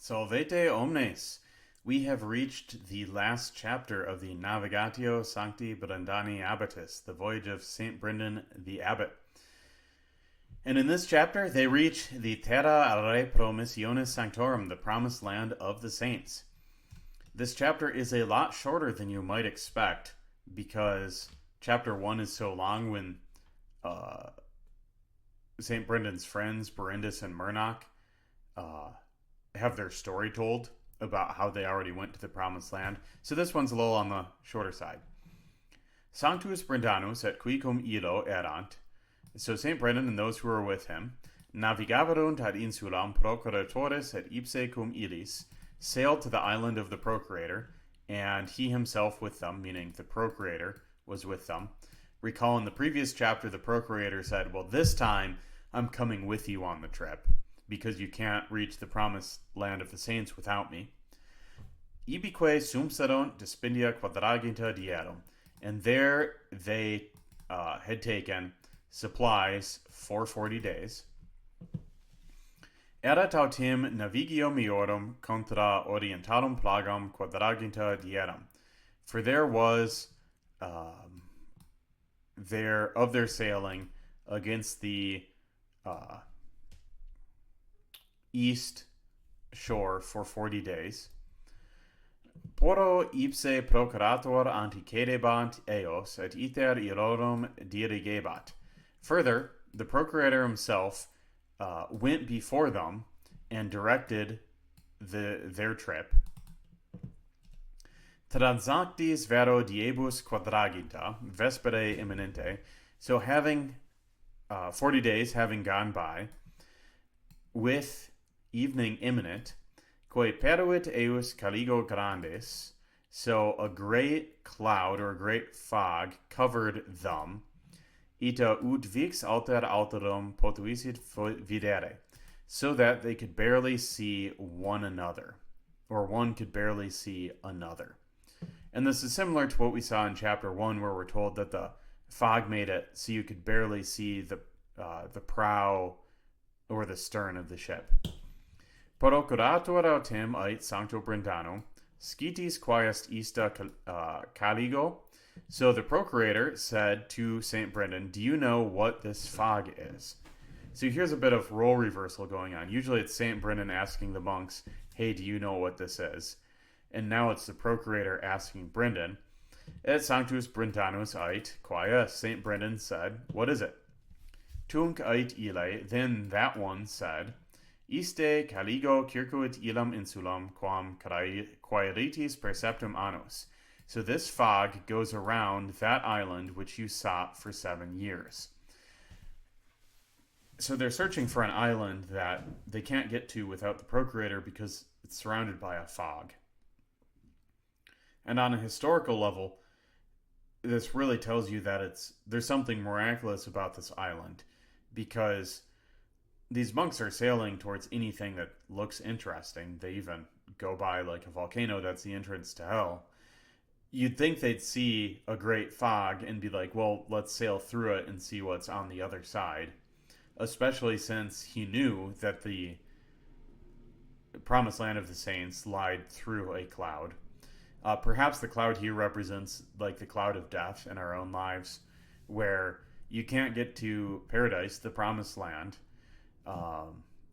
Salvete omnes! We have reached the last chapter of the Nāvigātiō Sancti Brendani Abbatis, the voyage of St. Brendan the Abbot. And in this chapter, they reach the Terra Reprōmissiōnis Sānctōrum, the promised land of the saints. This chapter is a lot shorter than you might expect, because chapter 1 is so long when St. Brendan's friends, Berendus and Murnoch, have their story told about how they already went to the promised land. So this one's a little on the shorter side. Sanctus Brendanus et qui cum illo erant. So St. Brendan and those who were with him, navigavarunt ad insulam procuratores et ipse cum illis, sailed to the island of the procurator, and he himself with them, meaning the procurator was with them. Recall in the previous chapter, the procurator said, well, this time I'm coming with you on the trip, because you can't reach the promised land of the saints without me. Ibique sumserunt dispindia quadraginta dierum. And there they had taken supplies for 40 days. Erat autem navigio miorum contra orientalum plagam quadraginta dierum. For there was their sailing against the east shore for 40 days. Poro ipse procurator anticedebant eos et iter illorum dirigebat. Further, the procurator himself went before them and directed their trip. Transactis vero diebus quadraginta, vespere imminente. So having 40 days having gone by, with evening imminent, quae peruit eus caligo grandes, so a great cloud or a great fog covered them, ita ut vix alter alterum potuisit videre, so that they could barely see one another, or one could barely see another. And this is similar to what we saw in chapter 1, where we're told that the fog made it so you could barely see the prow or the stern of the ship. Procurator autem ait Sancto Brendano, scitis quaest ista caligo. So the procurator said to St. Brendan, do you know what this fog is? So here's a bit of role reversal going on. Usually it's St. Brendan asking the monks, hey, do you know what this is? And now it's the procurator asking Brendan. Et Sanctus Brendanus ait, quae St. Brendan said, what is it? Tunc ait ille, then that one said, Iste caligo circuit illam insulam quam quaeritis perceptum annus. So this fog goes around that island which you sought for 7 years. So they're searching for an island that they can't get to without the procurator because it's surrounded by a fog. And on a historical level, this really tells you that there's something miraculous about this island, because these monks are sailing towards anything that looks interesting. They even go by like a volcano that's the entrance to hell. You'd think they'd see a great fog and be like, well, let's sail through it and see what's on the other side. Especially since he knew that the promised land of the saints lied through a cloud. Perhaps the cloud here represents like the cloud of death in our own lives, where you can't get to paradise, the promised land,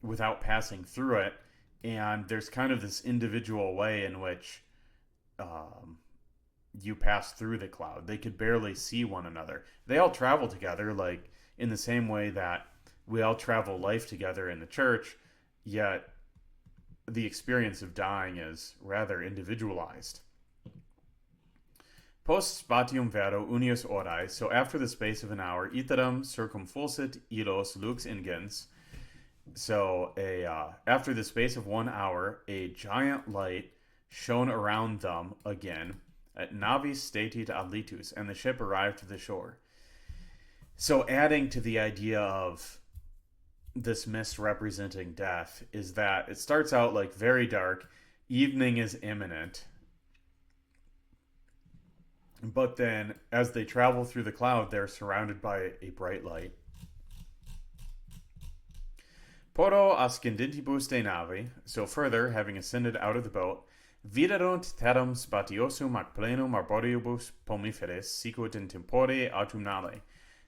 without passing through it. And there's kind of this individual way in which you pass through the cloud. They could barely see one another. They all travel together, like in the same way that we all travel life together in the church, yet the experience of dying is rather individualized. Post spatium vero unius orae, so after the space of an hour, iterum circumfulsit illos lux ingens. So after the space of 1 hour, a giant light shone around them again. At navis statit ad litus, and the ship arrived to the shore. So adding to the idea of this mist representing death is that it starts out like very dark, evening is imminent, but then as they travel through the cloud, they're surrounded by a bright light. Poro ascendentibus de navi, so further, having ascended out of the boat, viderunt terram spatiosum ac plenum arboreibus pomiferis sicut in tempore autumnale.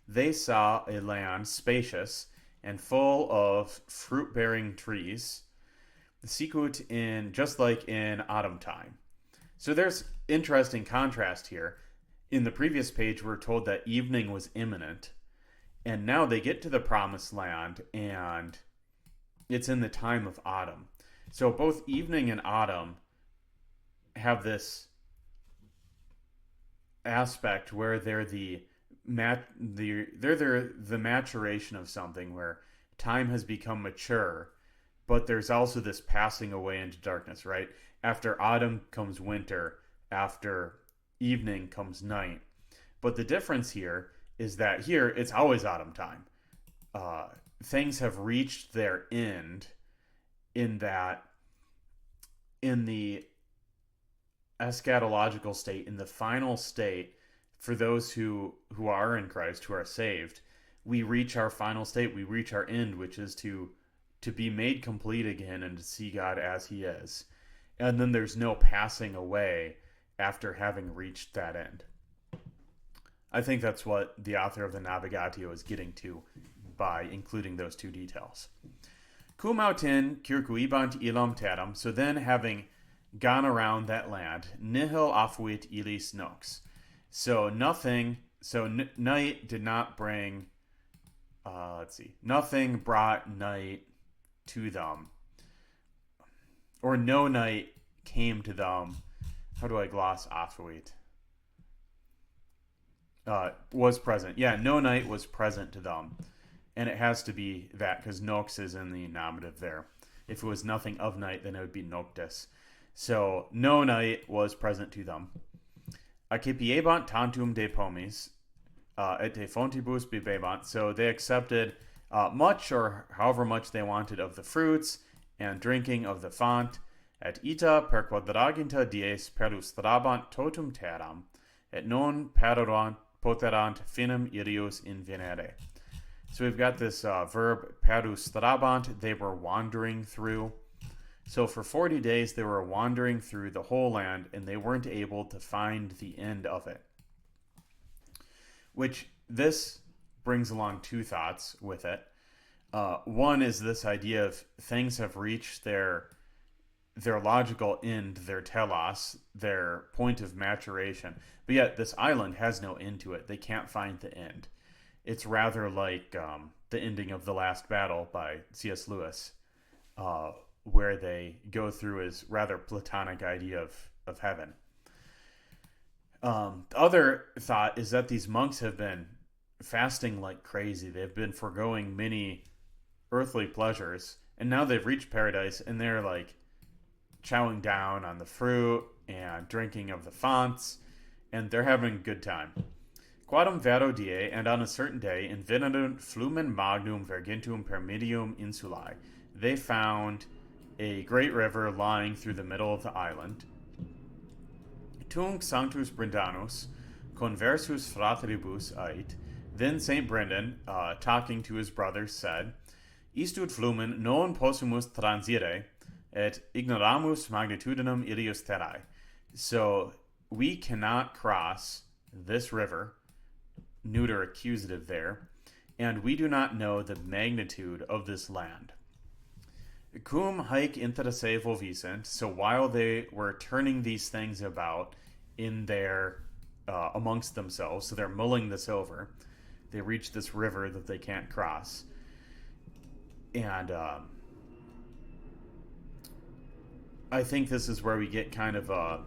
They saw a land spacious and full of fruit-bearing trees, sicut in just like in autumn time. So there's interesting contrast here. In the previous page, we're told that evening was imminent, and now they get to the promised land, and it's in the time of autumn. So both evening and autumn have this aspect where they're the maturation of something, where time has become mature, but there's also this passing away into darkness, right? After autumn comes winter, after evening comes night. But the difference here is that here it's always autumn time. Things have reached their end, in that in the eschatological state, in the final state, for those who are in Christ, who are saved, we reach our final state, we reach our end, which is to be made complete again and to see God as he is. And then there's no passing away after having reached that end. I think that's what the author of the Nāvigātiō is getting to by including those two details. Cum autin circuibant illam terram, so then having gone around that land, nihil affuit illis nox. So night did not bring, nothing brought night to them. Or no night came to them. How do I gloss affuit? Was present. Yeah, no night was present to them. And it has to be that, because nox is in the nominative there. If it was nothing of night, then it would be noctis. So, no night was present to them. Accipiebant tantum de pomis, et de fontibus bibebant. So they accepted much, or however much they wanted, of the fruits, and drinking of the font. Et ita per quadraginta dies perlustrabant totum terram, et non poterant finem irius invenere. So we've got this verb perlustrabant, they were wandering through. So for 40 days they were wandering through the whole land, and they weren't able to find the end of it. Which this brings along two thoughts with it. One is this idea of things have reached their logical end, their telos, their point of maturation. But yet this island has no end to it. They can't find the end. It's rather like the ending of The Last Battle by C.S. Lewis, where they go through his rather Platonic idea of heaven. The other thought is that these monks have been fasting like crazy. They've been foregoing many earthly pleasures, and now they've reached paradise, and they're like chowing down on the fruit and drinking of the fonts, and they're having a good time. Quadam vero die, and on a certain day, invenerunt flumen magnum vergentum per medium insulae. They found a great river lying through the middle of the island. Tunc Sanctus Brendanus conversus fratribus ait. Then St. Brendan, talking to his brothers, said, Istud flumen non possumus transire, et ignoramus magnitudinem ilius terrae. So we cannot cross this river, neuter accusative there, and we do not know the magnitude of this land. Cum haec interesse volvisent, so while they were turning these things about in their amongst themselves, so they're mulling this over, they reach this river that they can't cross. And I think this is where we get kind of a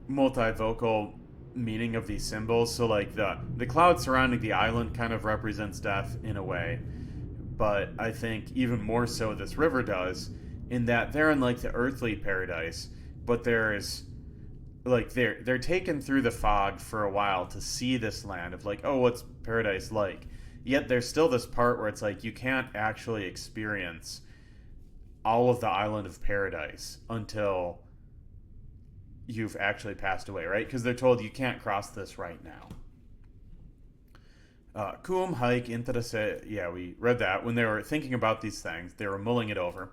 multivocal meaning of these symbols. So like the cloud surrounding the island kind of represents death in a way, but I think even more so this river does, in that they're in like the earthly paradise, but there's like they're taken through the fog for a while to see this land of like, oh, what's paradise like? Yet there's still this part where it's like you can't actually experience all of the island of paradise until you've actually passed away, right? Because they're told you can't cross this right now. Cum haec interesse, yeah, we read that. When they were thinking about these things, they were mulling it over.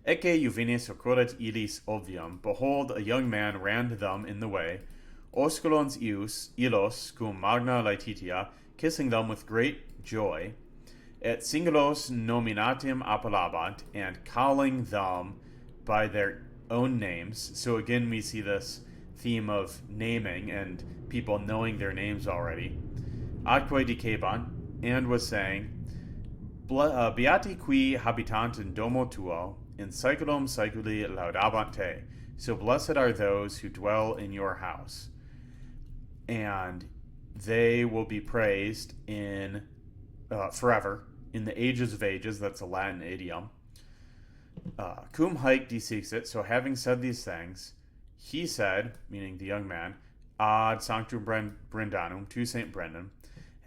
Ecce juvenes occurret illis obvium. Behold, a young man ran to them in the way. Osculons illos cum magna laetitia, kissing them with great joy. Et singulos nominatim appellabant, and calling them by their own names. So again, we see this theme of naming and people knowing their names already. Atque dicebant, and was saying, Beati qui habitant in domo tuo, in saeculum saeculi laudabant te. So blessed are those who dwell in your house, and they will be praised in forever, in the ages of ages. That's a Latin idiom. Cum haec dixit, so having said these things, he said, meaning the young man, ad Sanctum Brendanum, to St. Brendan,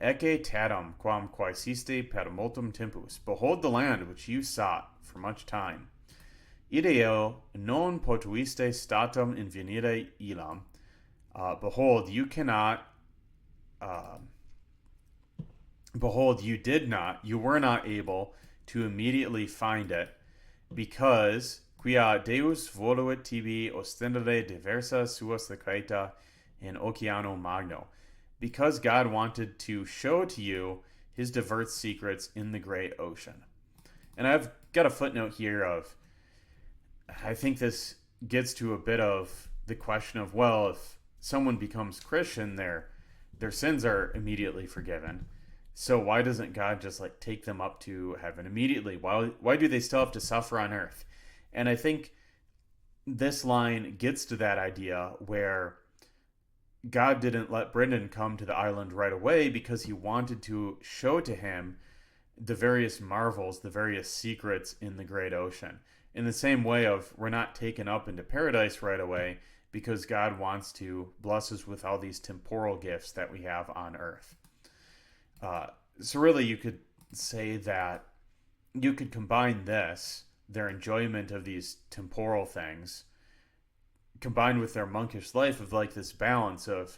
Ecce terram quam quaesiste per multum tempus. Behold the land which you sought for much time. Ideo non potuiste statum invenire illam. Behold, you cannot. Behold, you did not. You were not able to immediately find it, because quia Deus voluit tibi ostendere diversa sua secreta in oceano magno. Because God wanted to show to you his diverse secrets in the great ocean. And I've got a footnote here of, I think this gets to a bit of the question of, well, if someone becomes Christian, their sins are immediately forgiven. So why doesn't God just take them up to heaven immediately? Why do they still have to suffer on earth? And I think this line gets to that idea where God didn't let Brendan come to the island right away because he wanted to show to him the various marvels, the various secrets in the great ocean. In the same way of, we're not taken up into paradise right away because God wants to bless us with all these temporal gifts that we have on earth. So really you could say that you could combine this, their enjoyment of these temporal things, combined with their monkish life of this balance of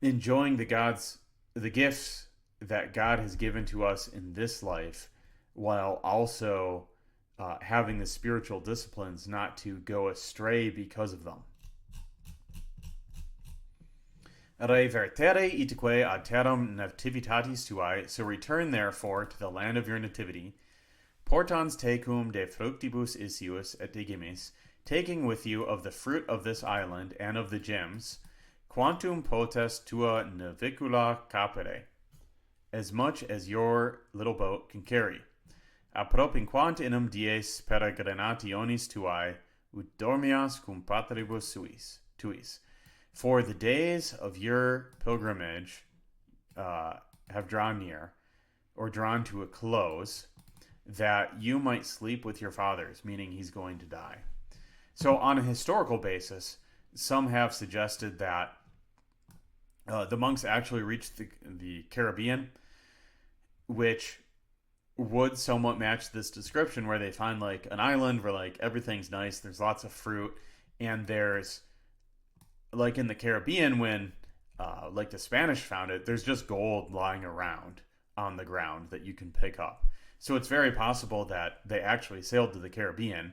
enjoying the gifts that God has given to us in this life, while also having the spiritual disciplines not to go astray because of them. Revertere itque ad terram nativitatis tuae, so return therefore to the land of your nativity, portans tecum de fructibus isius et de gemmis, taking with you of the fruit of this island and of the gems, quantum potest tua navicula capere, as much as your little boat can carry. Apropinquant inum dies peregrinationis tuae, ut dormias cum patribus tuis. For the days of your pilgrimage have drawn near, or drawn to a close, that you might sleep with your fathers, meaning he's going to die. So on a historical basis, some have suggested that the monks actually reached the Caribbean, which would somewhat match this description where they find an island where everything's nice, there's lots of fruit, and there's in the Caribbean when the Spanish found it, there's just gold lying around on the ground that you can pick up. So it's very possible that they actually sailed to the Caribbean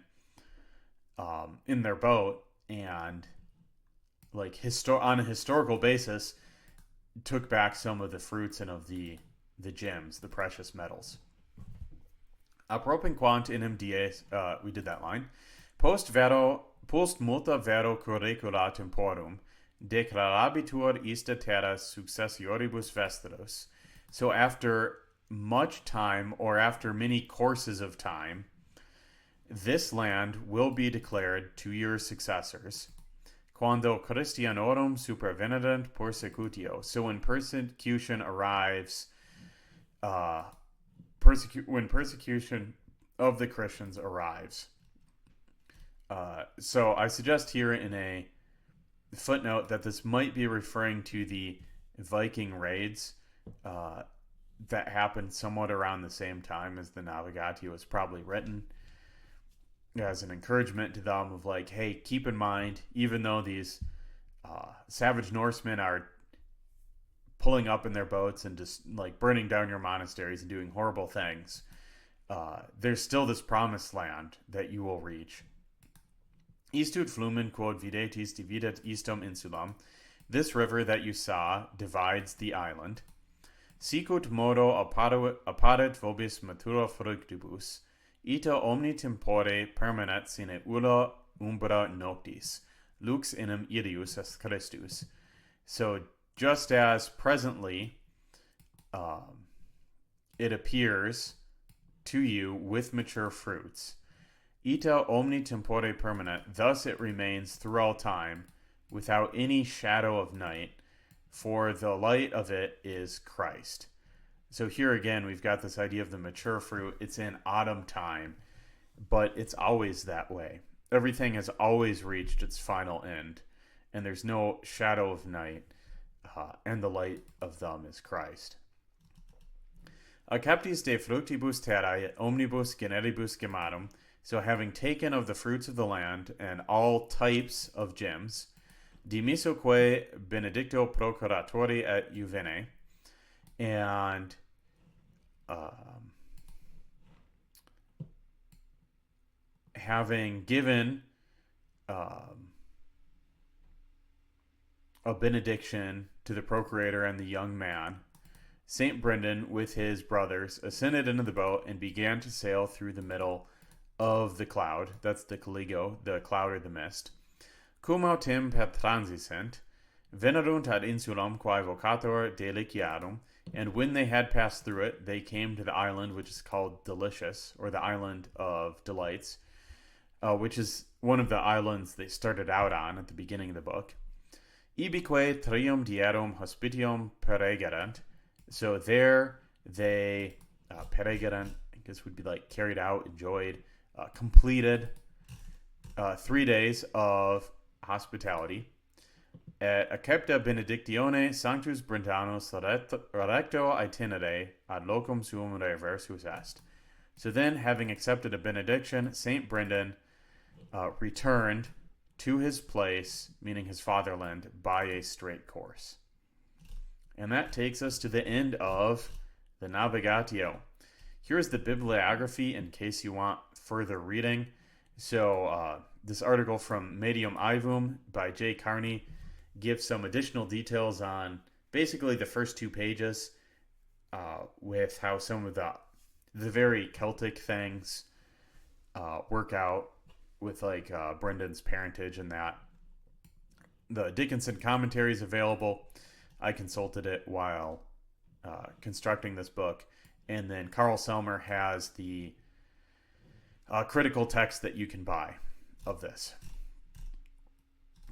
in their boat and on a historical basis took back some of the fruits and of the gems, the precious metals. Apropinquant inum dies, we did that line. Post multa vero curricula temporum, declarabitur ista terra successioribus vestidos. So after much time, or after many courses of time, this land will be declared to your successors. Quando Christianorum supervenerunt persecutio. So when persecution arrives, when persecution of the Christians arrives. So I suggest here in a footnote that this might be referring to the Viking raids that happened somewhat around the same time as the Nāvigātiō was probably written, as an encouragement to them of hey, keep in mind, even though these savage Norsemen are pulling up in their boats and just like burning down your monasteries and doing horrible things, there's still this promised land that you will reach. Istud flumen quod videtis dividet istum insulam. This river that you saw divides the island. Sicut modo apparet vobis matura fructibus. Ita omni tempore permanet sine ulla umbra noctis. Lux inem irius est Christus. So just as presently it appears to you with mature fruits, ita omni tempore permanet, thus it remains through all time, without any shadow of night, for the light of it is Christ. So here again, we've got this idea of the mature fruit. It's in autumn time, but it's always that way. Everything has always reached its final end, and there's no shadow of night, and the light of them is Christ. Captis de fructibus terrae et omnibus generibus gemarum. So having taken of the fruits of the land and all types of gems, dimisoque benedicto procuratori et juvene, and having given a benediction to the procurator and the young man, Saint Brendan with his brothers ascended into the boat and began to sail through the middle of the cloud. That's the coligo, the cloud or the mist. Cum autem per transisent, venerunt ad insulam quae vocator deliciarum, and when they had passed through it, they came to the island which is called Delicious, or the island of delights, which is one of the islands they started out on at the beginning of the book. Ibique trium dierum hospitium peregerant. So there they peregerant, I guess would be like carried out, enjoyed, completed 3 days of hospitality. Et accepta benedictione sanctus Brendanus recto itinere ad locum suum reversus est. So then, having accepted a benediction, Saint Brendan returned to his place, meaning his fatherland, by a straight course. And that takes us to the end of the Nāvigātiō. Here's the bibliography in case you want further reading. So this article from Medium Ivum by J. Carney gives some additional details on basically the first 2 pages with how some of the very Celtic things work out with like Brendan's parentage and that. The Dickinson commentary is available. I consulted it while constructing this book. And then Carl Selmer has the critical text that you can buy of this.